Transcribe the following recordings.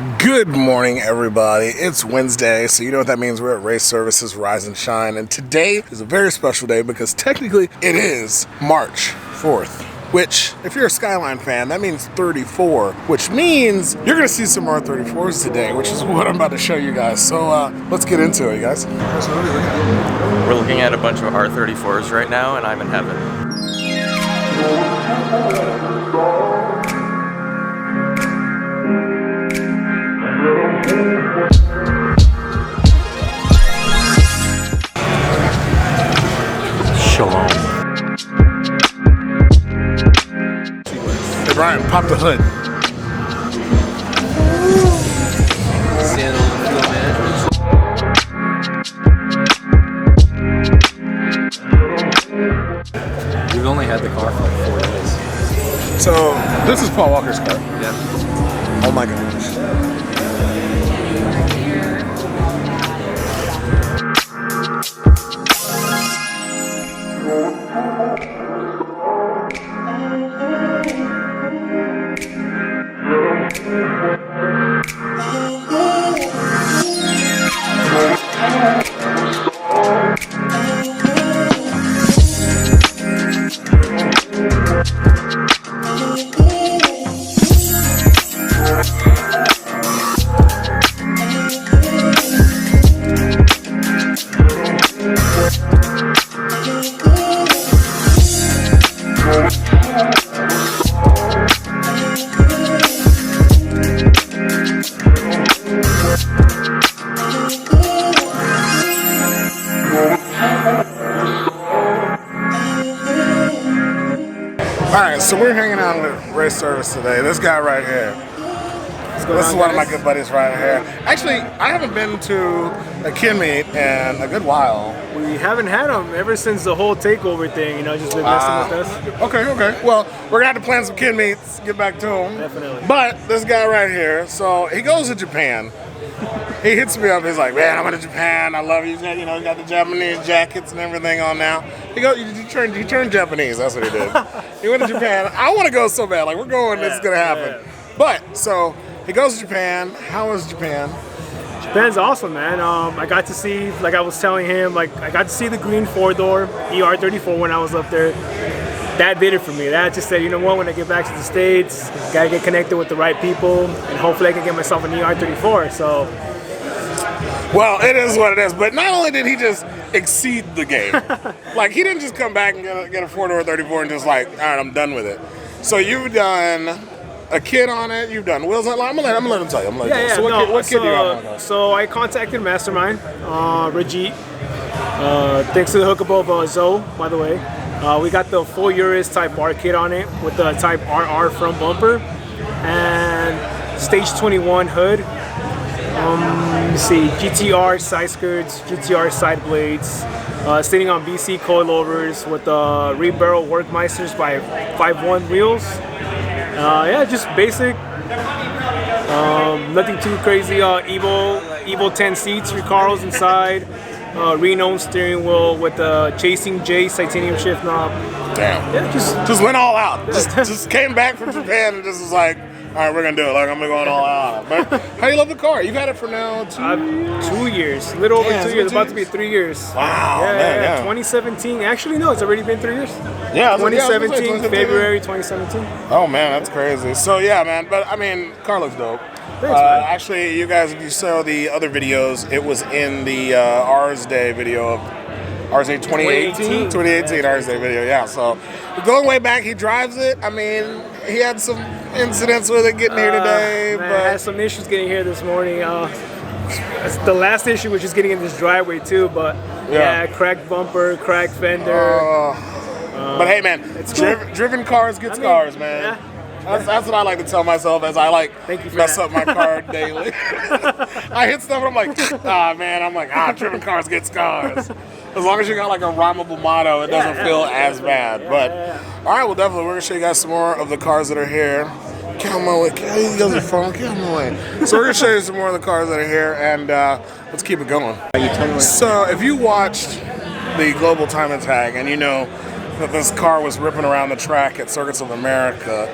Good morning, everybody. It's Wednesday, so you know what that means. We're at Race Services Rise and Shine, and today is a very special day because technically it is March 4th, which, if you're a Skyline fan, that means 34, which means you're going to see some R34s today, which is what I'm about to show you guys. So let's get into it, you guys. We're looking at a bunch of R34s right now, and I'm in heaven. Shalom. Hey Brian, pop the hood. We've only had the car for like 4 days. So, this is Paul Walker's car. Yeah. Oh my gosh. Alright, so we're hanging out at Race Service today. This guy right here. This is one of my good buddies right here. Actually, I haven't been to a kid meet in a good while. We haven't had them ever since the whole takeover thing, you know, just been messing with us. Okay. Well, we're going to have to plan some kid meets, get back to them. Definitely. But this guy right here, so he goes to Japan. He hits me up, he's like, man, I went to Japan, I love you. You know, he got the Japanese jackets and everything on now. He turned Japanese, that's what he did. He went to Japan. I want to go so bad, like we're going, this is going to happen. Yeah. But, so, he goes to Japan. How was Japan? Japan's awesome, man. I got to see, like I was telling him, like I got to see the green 4-door R34 when I was up there. That did it for me. That just said, you know what, when I get back to the States, gotta get connected with the right people, and hopefully I can get myself an R34. So, well, it is what it is. But not only did he just exceed the game, like he didn't just come back and get a 4-door 34 and just like, all right, I'm done with it. So you've done a kit on it. You've done wheels on it. I'm gonna let him tell you. Yeah. So what kit do you got on? So I contacted Mastermind, Rajit. Thanks to the hookup of Zoe, by the way. We got the full URAS Type R kit on it with the Type RR front bumper and Stage 21 hood. Let's see, GT-R side skirts, GT-R side blades, sitting on BC coilovers with rebarrel Workmeisters by 5.1 wheels. Yeah, just basic. Nothing too crazy. Evo 10 seats, Recaros inside. Reno steering wheel with the Chasing J titanium shift knob. Damn. Yeah, just went all out. Just came back from Japan and just was like, all right, we're gonna do it. Like I'm gonna go all out. But how do you love the car? You've had it for now 2 years, a little over 2 years. About to be 3 years. Wow. Yeah. 2017. Actually, no, it's already been 3 years. Yeah. 2017, February 2017. Oh man, that's crazy. So yeah, man. But I mean, car looks dope. Thanks, man. Actually, you guys, if you saw the other videos, it was in the R's Day video of R's Day 2018 R's Day video. Yeah. So going way back, he drives it. I mean, he had some incidents with it getting here today, man, but I had some issues getting here this morning. The last issue was just getting in this driveway too, but yeah, cracked bumper, cracked fender. But hey, man, it's driven cars get scars, man. Yeah. That's what I like to tell myself as I mess up my car daily. I hit stuff and I'm like, driven cars get scars. As long as you got like a rhymable motto, it doesn't feel as bad. But all right, well, definitely we're gonna show you guys some more of the cars that are here. Get on my way. He does your phone. Get on my way. So we're gonna show you some more of the cars that are here, and let's keep it going. So if you watched the Global Time Attack, and you know that this car was ripping around the track at Circuits of America,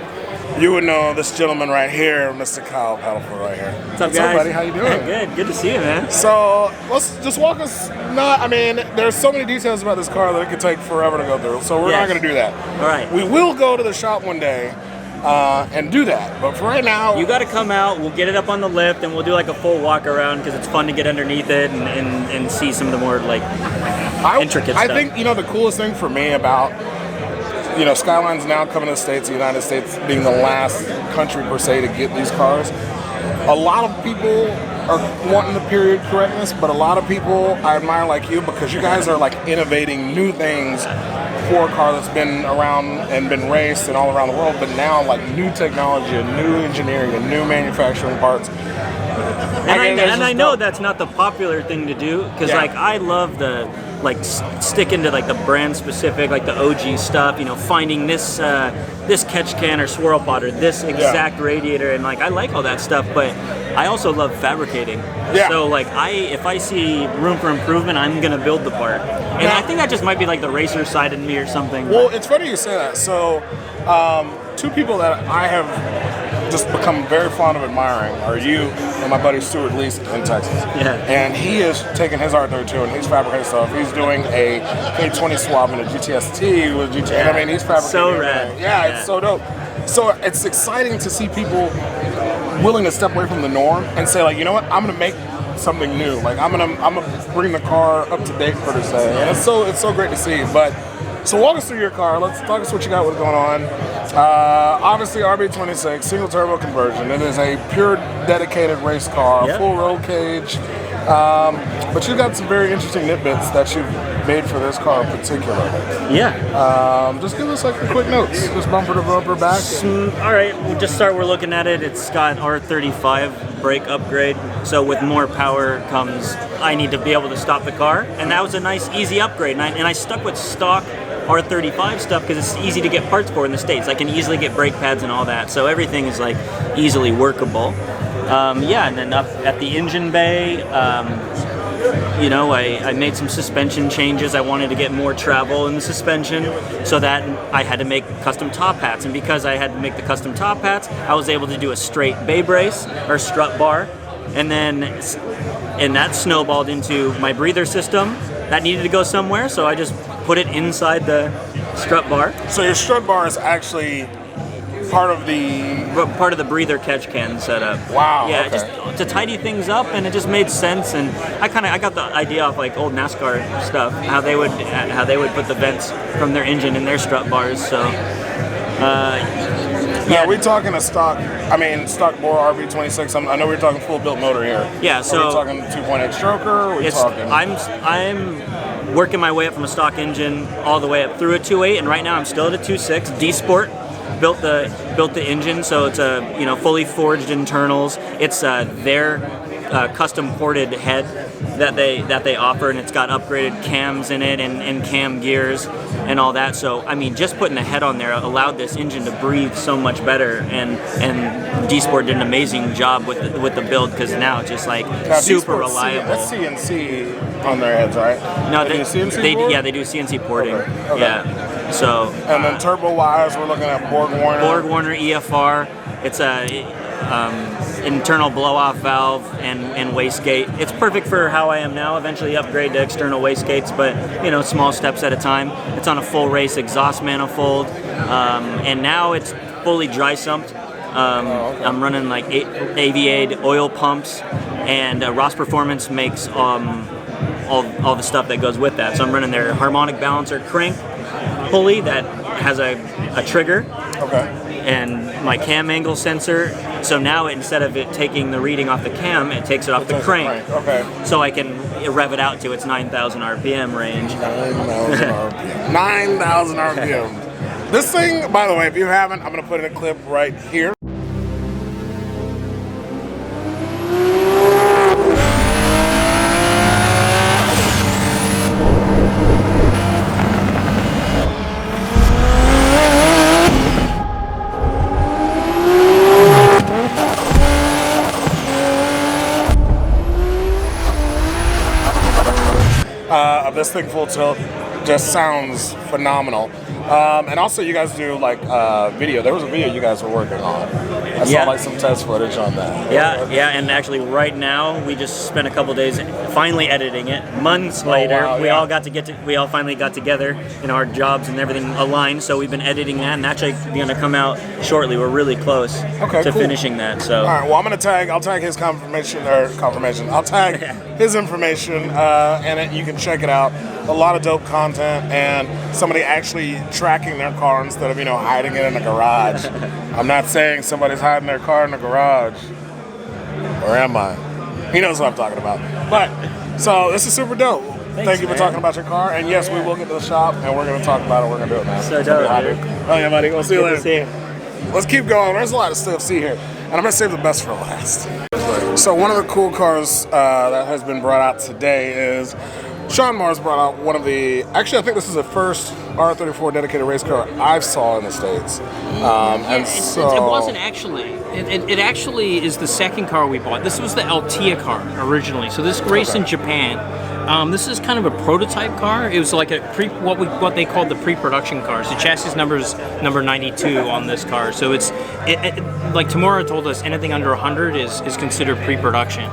you would know this gentleman right here, Mr. Kyle Paddlefoot right here. What's up, What's guys? up, buddy? How you doing? Good to see you, man. So let's just walk us. I mean, there's so many details about this car that it could take forever to go through. So we're not going to do that. All right. We will go to the shop one day and do that. But for right now, You got to come out. We'll get it up on the lift, and we'll do like a full walk around because it's fun to get underneath it and see some of the more like intricate I stuff. think the coolest thing for me about Skyline's now coming to the States, the United States being the last country per se to get these cars. A lot of people are wanting the period correctness, but a lot of people I admire like you because you guys are like innovating new things for a car that's been around and been raced and all around the world, but now like new technology and new engineering and new manufacturing parts. And I know that's not the popular thing to do because like I love the sticking to like the brand specific, like the OG stuff. Finding this this catch can or swirl pot or this exact radiator, and like I like all that stuff. But I also love fabricating. Yeah. So like if I see room for improvement, I'm gonna build the part. And I think that just might be like the racer side in me or something. Well, it's funny you say that. So, two people that I have just become very fond of admiring are you and my buddy Stuart Lease in Texas. Yeah. And he is taking his R32 and he's fabricating stuff. He's doing a K20 swap in a GTST with GT. I mean, he's fabricating. So rad. Yeah, it's so dope. So it's exciting to see people willing to step away from the norm and say, like, you know what, I'm gonna make something new. Like I'm gonna bring the car up to date, per se. And it's so great to see. But so walk us through your car. Let's talk us what you got, what's going on. Obviously RB26 single turbo conversion. It is a pure dedicated race car, full roll cage. But you've got some very interesting nitbits that you've made for this car in particular. Yeah. Just give us like the quick notes. Just bumper to bumper back. All right, we'll just start. We're looking at it. It's got R35 brake upgrade. So with more power comes, I need to be able to stop the car. And that was a nice, easy upgrade. And I stuck with stock R35 stuff because it's easy to get parts for in the States. I can easily get brake pads and all that. So everything is like easily workable. And then up at the engine bay, I made some suspension changes. I wanted to get more travel in the suspension, so that I had to make custom top hats. And because I had to make the custom top hats, I was able to do a straight bay brace or strut bar, and that snowballed into my breather system. That needed to go somewhere, so I just put it inside the strut bar. So your strut bar is actually part of the breather catch can setup. Wow. Yeah, okay. just to tidy things up, and it just made sense. And I got the idea off like old NASCAR stuff, how they would put the vents from their engine in their strut bars. So. Are we talking a stock bore RB26? I know we're talking full built motor here. Yeah, so are we talking 2.8 stroker? I'm working my way up from a stock engine all the way up through a 2.8, and right now I'm still at a 2.6. D-Sport built the engine, so it's a fully forged internals. It's their custom ported head that they offer, and it's got upgraded cams in it and cam gears and all that. So I mean, just putting the head on there allowed this engine to breathe so much better, and D-Sport did an amazing job with the build, because now it's just like super reliable. That's CNC on their heads, right? No, they do CNC porting. Okay. Yeah. So and then turbo wise, we're looking at Borg Warner EFR. It's a internal blow-off valve and wastegate. It's perfect for how I am now. Eventually upgrade to external wastegates, but small steps at a time. It's on a full race exhaust manifold, and now it's fully dry sumped. I'm running like Aviade oil pumps, and Ross Performance makes all the stuff that goes with that. So I'm running their harmonic balancer crank pulley that has a trigger. Okay. And my cam angle sensor. So now instead of it taking the reading off the cam, it takes it off the crank. Okay. So I can rev it out to its 9,000 RPM range. 9,000 RPM. 9,000 RPM. This thing, by the way, if you haven't, I'm going to put in a clip right here. Of this thing full tilt just sounds phenomenal. And also, you guys do like video. There was a video you guys were working on. I saw like some test footage on that. Yeah, and actually, right now we just spent a couple days finally editing it. Months later, we all finally got together, and our jobs and everything aligned. So we've been editing that, and that's actually going to come out shortly. We're really close to finishing that. So all right, well, I'll tag his confirmation. I'll tag his information, and you can check it out. A lot of dope content, and somebody actually tracking their car instead of hiding it in a garage. I'm not saying somebody's hiding their car in a garage, or am I? He knows what I'm talking about. But so this is super dope. Thank you for talking about your car, and yes, we will get to the shop, and we're going to talk about it. We're going to do it, man. So dope. Oh yeah, buddy. We'll see you later. Let's keep going. There's a lot of stuff to see here, and I'm going to save the best for last. So one of the cool cars that has been brought out today is Sean Mars brought out one of the. Actually, I think this is the first R34 dedicated race car I've saw in the States. It wasn't actually. It actually is the second car we bought. This was the Altia car originally. So this raced in Japan. This is kind of a prototype car. It was like a what they called the pre-production cars. The chassis number is number 92 on this car. So it's like Tamura told us, anything under 100 is considered pre-production.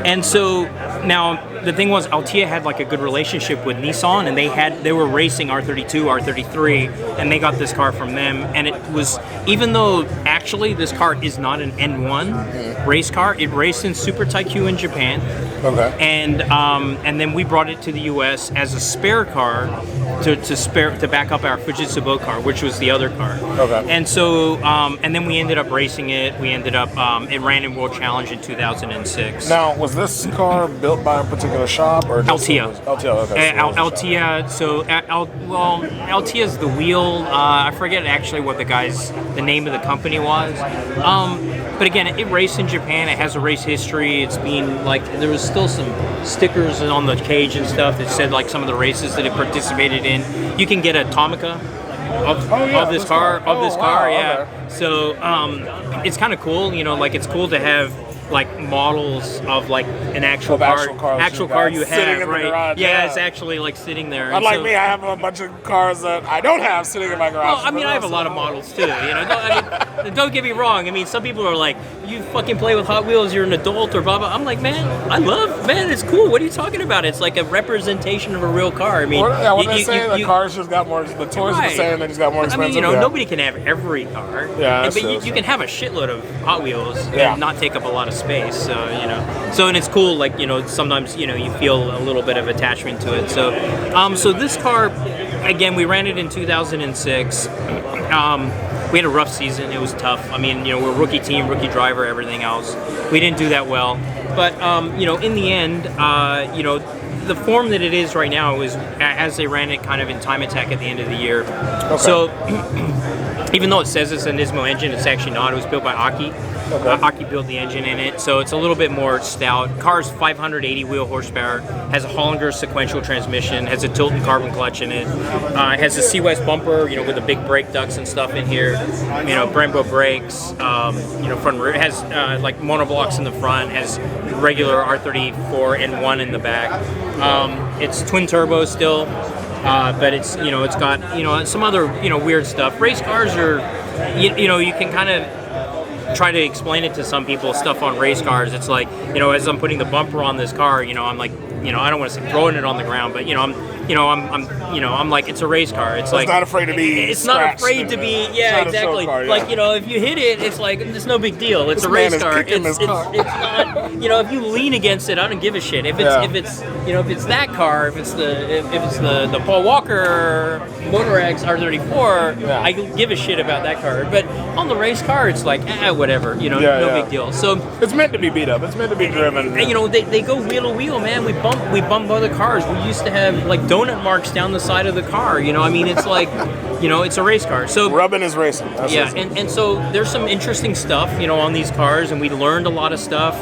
And so now the thing was, Altia had like a good relationship with Nissan, and they were racing R32, R33, and they got this car from them. And it was, even though actually this car is not an N1 race car, it raced in Super Taikyu in Japan. Okay. And then we brought it to the U.S. as a spare car to back up our Fujitsu boat car, which was the other car. Okay. And so and then we ended up racing it. We ended up it ran in World Challenge in 2006. Now, was this car built by a particular shop or just Altia? Altia. Okay. Altia. So Altia is the wheel. I forget actually what the name of the company was. But again, it raced in Japan. It has a race history. It's been like, there was still some stickers on the cage and stuff that said like some of the races that it participated in. You can get a Tomica of this car. Okay. So it's kind of cool. Like it's cool to have like models of like an actual car you have, sitting in right? the garage, yeah, it's actually like sitting there. Unlike me, I have a bunch of cars that I don't have sitting in my garage. Well, I mean, I have a lot of models too. Don't get me wrong. I mean, some people are like, "You fucking play with Hot Wheels, you're an adult," or blah blah. I'm like, man, it's cool. What are you talking about? It's like a representation of a real car. I mean, what they say, the cars just got more. The toys are the same. They just got more expensive. I mean, nobody can have every car. Yeah, but you can have a shitload of Hot Wheels and not take up a lot of space. So and it's cool. Like sometimes you feel a little bit of attachment to it. So this car, again, we ran it in 2006. We had a rough season. It was tough. I mean, we're a rookie team, rookie driver, everything else. We didn't do that well. But in the end, the form that it is right now is as they ran it kind of in Time Attack at the end of the year. Okay. So even though it says it's a Nismo engine, it's actually not. It was built by Aki. Okay. Aki built the engine in it, so it's a little bit more stout. Car's 580 wheel horsepower, has a Hollinger sequential transmission, has a Tilton carbon clutch in it, has a C-West bumper, with the big brake ducts and stuff in here, Brembo brakes, front rear. It has like monoblocks in the front, has regular R34 N1 in the back. It's twin turbo still, but it's it's got some other weird stuff. Race cars are you can kind of try to explain it to some people, stuff on race cars. It's like, as I'm putting the bumper on this car, I'm like, I don't want to say throwing it on the ground, but I'm like, it's a race car. It's like, not afraid to be. It's not afraid to be. Yeah, exactly. Car, yeah. Like, if you hit it, it's like it's no big deal. It's a race car. It's not. If you lean against it, I don't give a shit. If it's that car, if it's the Paul Walker Motor X R34, I give a shit about that car. But on the race car, it's like whatever. No big deal. So it's meant to be beat up. It's meant to be driven. They go wheel to wheel, man. We bump other cars. We used to have like donut marks down the side of the car. It's like, it's a race car. So rubbing is racing. That's and so there's some interesting stuff, on these cars, and we learned a lot of stuff.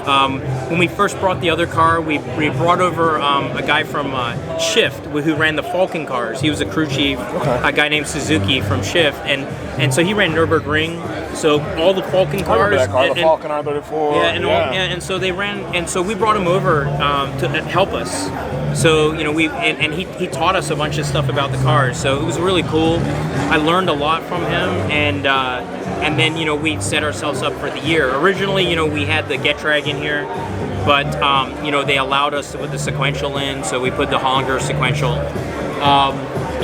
When we first brought the other car, we brought over a guy from Shift who ran the Falcon cars. He was a crew chief, a guy named Suzuki from Shift, and so he ran Nürburgring. So all the Falcon cars, the Falcon R34. And so they ran, and so we brought him over to help us. So you know, and he taught us a bunch of stuff about the cars. So it was really cool. I learned a lot from him, and then you know we set ourselves up for the year. Originally, you know, we had the Getrag in here, but you know they allowed us to put the sequential in, so we put the Hollinger sequential.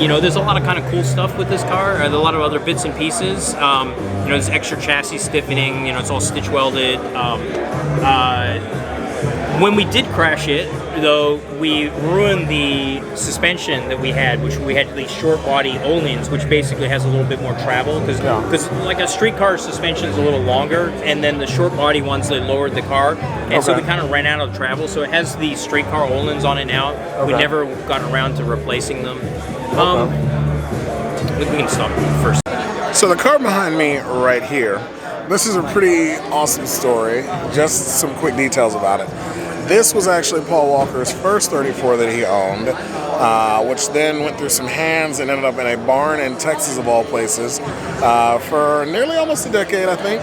You know, there's a lot of kind of cool stuff with this car. A lot of other bits and pieces. You know, there's extra chassis stiffening. You know, it's all stitch welded. When we did crash it, though, we ruined the suspension that we had, which we had these short body Öhlins, which basically has a little bit more travel, because like a street car suspension is a little longer, and then the short body ones, they lowered the car, and so we kind of ran out of travel. So it has the street car Öhlins on it now. We never got around to replacing them. We can stop first. So the car behind me right here, this is a pretty awesome story. Just some quick details about it. This was actually Paul Walker's first 34 that he owned, which then went through some hands and ended up in a barn in Texas, of all places, for nearly almost a decade, I think.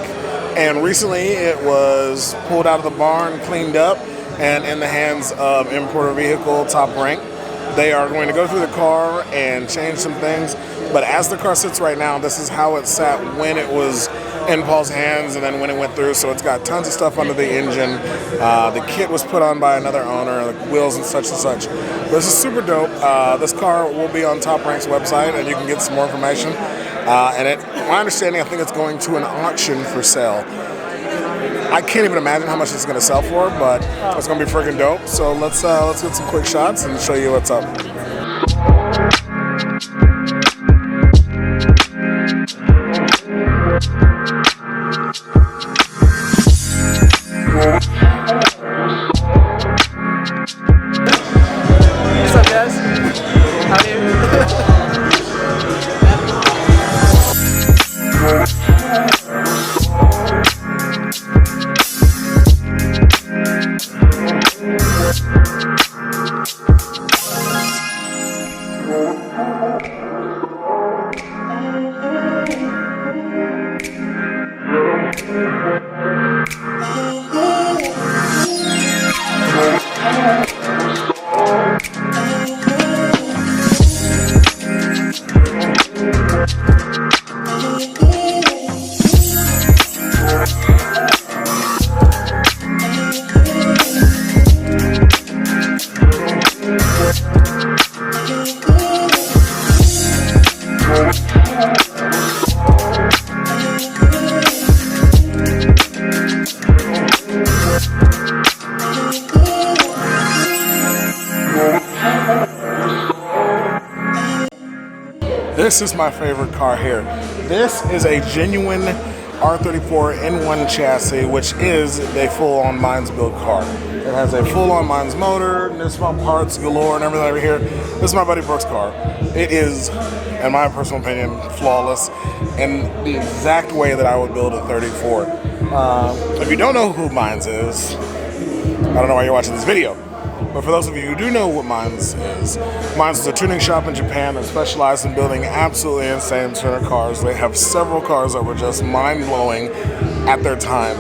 And recently it was pulled out of the barn, cleaned up, and in the hands of Importer Vehicle Top Rank. They are going to go through the car and change some things, but as the car sits right now, this is how it sat when it was in Paul's hands and then when it went through. So it's got tons of stuff under the engine. The kit was put on by another owner, the wheels and such. This is super dope. This car will be on Top Rank's website, and you can get some more information. My understanding, I think it's going to an auction for sale. I can't even imagine how much it's going to sell for, but it's going to be freaking dope. So let's get some quick shots and show you what's up. What's up, guys? How are you? This is my favorite car here. This is a genuine R34 N1 chassis, which is a full-on Mines build car. It has a full-on Mines motor, Nissan parts galore, and everything over here. This is my buddy Brooks' car. It is, in my personal opinion, flawless in the exact way that I would build a 34. If you don't know who Mines is, I don't know why you're watching this video. But for those of you who do know what Mines is a tuning shop in Japan that specialized in building absolutely insane tuner cars. They have several cars that were just mind-blowing at their time.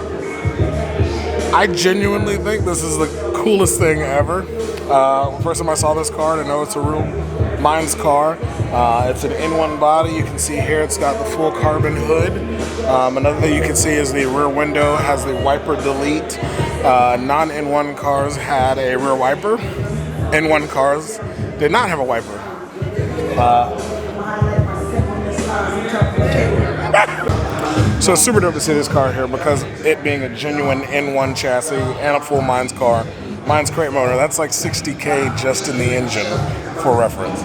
I genuinely think this is the coolest thing ever. First time I saw this car, I know it's a real Mines car. It's an N1 body. You can see here it's got the full carbon hood. Another thing you can see is the rear window has the wiper delete. Non-N1 cars had a rear wiper. N1 cars did not have a wiper. So it's super dope to see this car here because it being a genuine N1 chassis and a full Mines car. Mines crate motor, that's like $60K just in the engine for reference.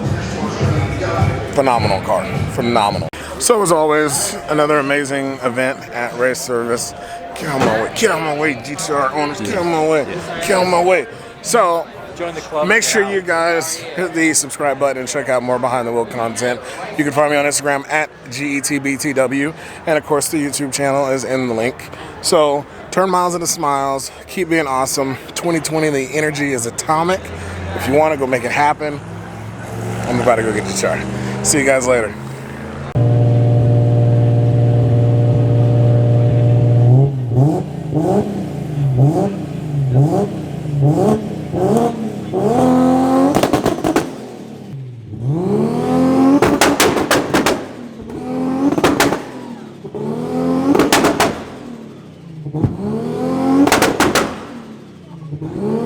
Phenomenal car, phenomenal. So as always, another amazing event at Race Service. Get out of my way, get out of my way, GT-R owners, get out of my way, get out of my way. So, Join the club. Make sure you guys hit the subscribe button and check out more behind the wheel content. You can find me on Instagram at GETBTW, and of course the YouTube channel is in the link. So, turn miles into smiles, keep being awesome. 2020, the energy is atomic. If you want to go make it happen, I'm about to go get the char. See you guys later. What? it.